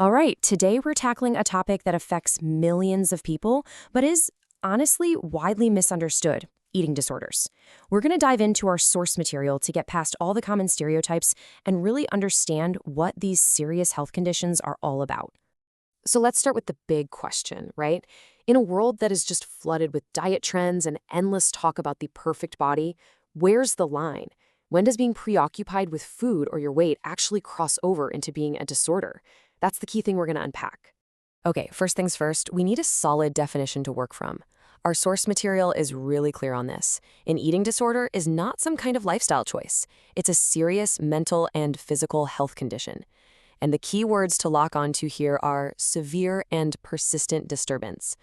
All right, today we're tackling a topic that affects millions of people, but is honestly widely misunderstood: eating disorders. We're going to dive into our source material to get past all the common stereotypes and really understand what these serious health conditions are all about. So let's start with the big question, right? In a world that is just flooded with diet trends and endless talk about the perfect body, where's the line? When does being preoccupied with food or your weight actually cross over into being a disorder? That's the key thing we're going to unpack. Okay, first things first, we need a solid definition to work from. Our source material is really clear on this. An eating disorder is not some kind of lifestyle choice. It's a serious mental and physical health condition. And the key words to lock onto here are severe and persistent disturbance.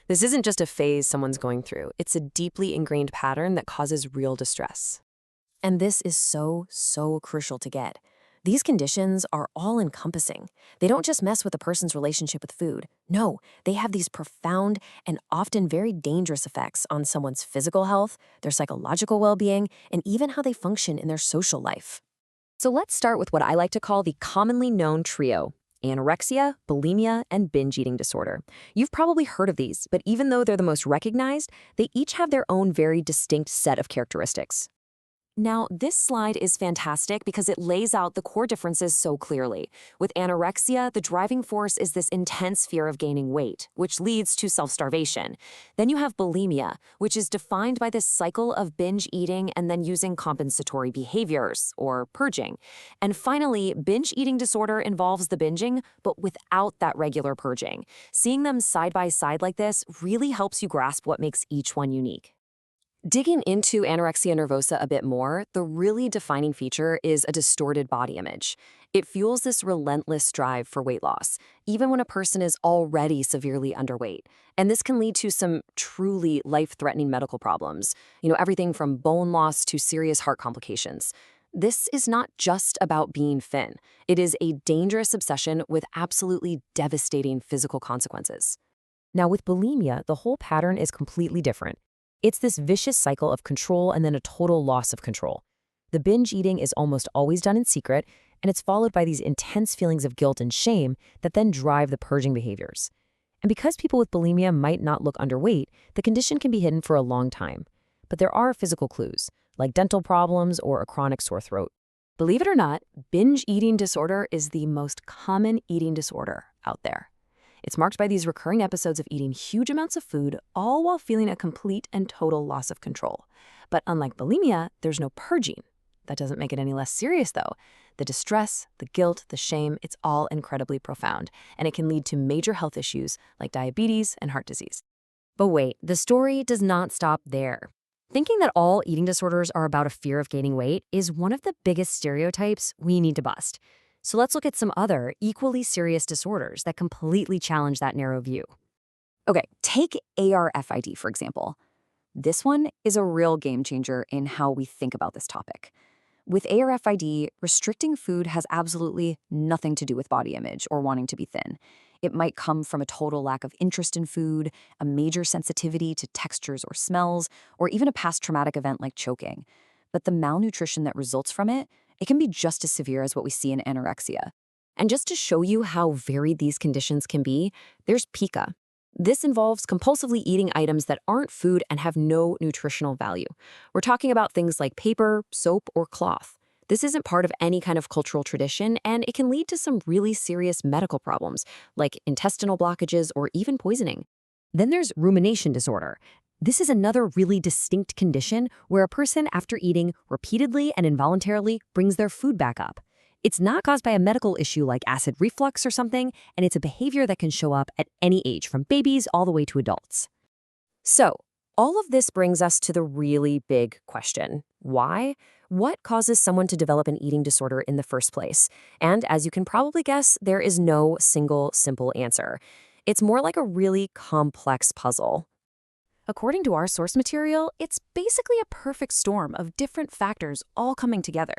This isn't just a phase someone's going through. It's a deeply ingrained pattern that causes real distress. And this is so crucial to get. These conditions are all-encompassing. They don't just mess with a person's relationship with food. No, they have these profound and often very dangerous effects on someone's physical health, their psychological well-being, and even how they function in their social life. So let's start with what I like to call the commonly known trio: anorexia, bulimia, and binge eating disorder. You've probably heard of these, but even though they're the most recognized, they each have their own very distinct set of characteristics. Now, this slide is fantastic because it lays out the core differences so clearly. With anorexia, the driving force is this intense fear of gaining weight, which leads to self-starvation. Then you have bulimia, which is defined by this cycle of binge eating and then using compensatory behaviors, or purging. And finally, binge eating disorder involves the binging, but without that regular purging. Seeing them side by side like this really helps you grasp what makes each one unique. Digging into anorexia nervosa a bit more, the really defining feature is a distorted body image. It fuels this relentless drive for weight loss, even when a person is already severely underweight. And this can lead to some truly life-threatening medical problems, everything from bone loss to serious heart complications. This is not just about being thin. It is a dangerous obsession with absolutely devastating physical consequences. Now, with bulimia, the whole pattern is completely different. It's this vicious cycle of control and then a total loss of control. The binge eating is almost always done in secret, and it's followed by these intense feelings of guilt and shame that then drive the purging behaviors. And because people with bulimia might not look underweight, the condition can be hidden for a long time. But there are physical clues, like dental problems or a chronic sore throat. Believe it or not, binge eating disorder is the most common eating disorder out there. It's marked by these recurring episodes of eating huge amounts of food, all while feeling a complete and total loss of control. But unlike bulimia, there's no purging. That doesn't make it any less serious, though. The distress, the guilt, the shame, it's all incredibly profound, and it can lead to major health issues like diabetes and heart disease. But wait, the story does not stop there. Thinking that all eating disorders are about a fear of gaining weight is one of the biggest stereotypes we need to bust. So let's look at some other equally serious disorders that completely challenge that narrow view. Okay, take ARFID, for example. This one is a real game changer in how we think about this topic. With ARFID, restricting food has absolutely nothing to do with body image or wanting to be thin. It might come from a total lack of interest in food, a major sensitivity to textures or smells, or even a past traumatic event like choking. But the malnutrition that results from it can be just as severe as what we see in anorexia. And just to show you how varied these conditions can be, there's pica. This involves compulsively eating items that aren't food and have no nutritional value. We're talking about things like paper, soap, or cloth. This isn't part of any kind of cultural tradition, and it can lead to some really serious medical problems, like intestinal blockages or even poisoning. Then there's rumination disorder. This is another really distinct condition where a person, after eating repeatedly and involuntarily, brings their food back up. It's not caused by a medical issue like acid reflux or something, and it's a behavior that can show up at any age, from babies all the way to adults. So, all of this brings us to the really big question. Why? What causes someone to develop an eating disorder in the first place? And as you can probably guess, there is no single simple answer. It's more like a really complex puzzle. According to our source material, it's basically a perfect storm of different factors all coming together.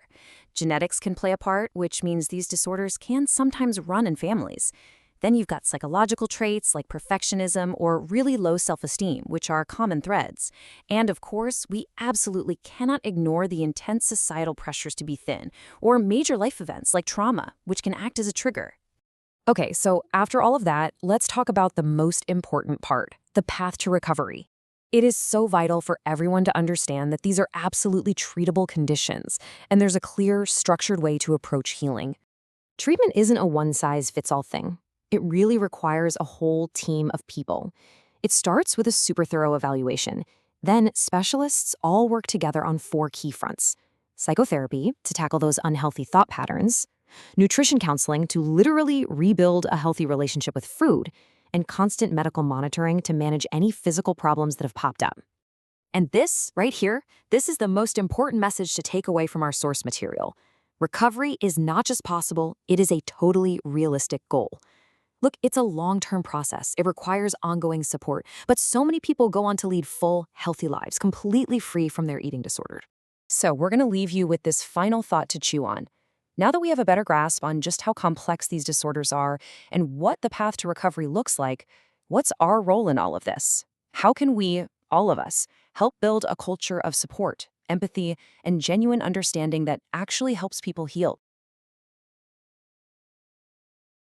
Genetics can play a part, which means these disorders can sometimes run in families. Then you've got psychological traits like perfectionism or really low self-esteem, which are common threads. And of course, we absolutely cannot ignore the intense societal pressures to be thin, or major life events like trauma, which can act as a trigger. Okay, so after all of that, let's talk about the most important part, the path to recovery. It is so vital for everyone to understand that these are absolutely treatable conditions, and there's a clear, structured way to approach healing. Treatment isn't a one-size-fits-all thing. It really requires a whole team of people. It starts with a super thorough evaluation. Then specialists all work together on 4 key fronts: psychotherapy to tackle those unhealthy thought patterns, nutrition counseling to literally rebuild a healthy relationship with food, and constant medical monitoring to manage any physical problems that have popped up. And this, right here, this is the most important message to take away from our source material. Recovery is not just possible, it is a totally realistic goal. Look, it's a long-term process. It requires ongoing support, but so many people go on to lead full, healthy lives, completely free from their eating disorder. So we're going to leave you with this final thought to chew on. Now that we have a better grasp on just how complex these disorders are and what the path to recovery looks like, what's our role in all of this? How can we, all of us, help build a culture of support, empathy, and genuine understanding that actually helps people heal?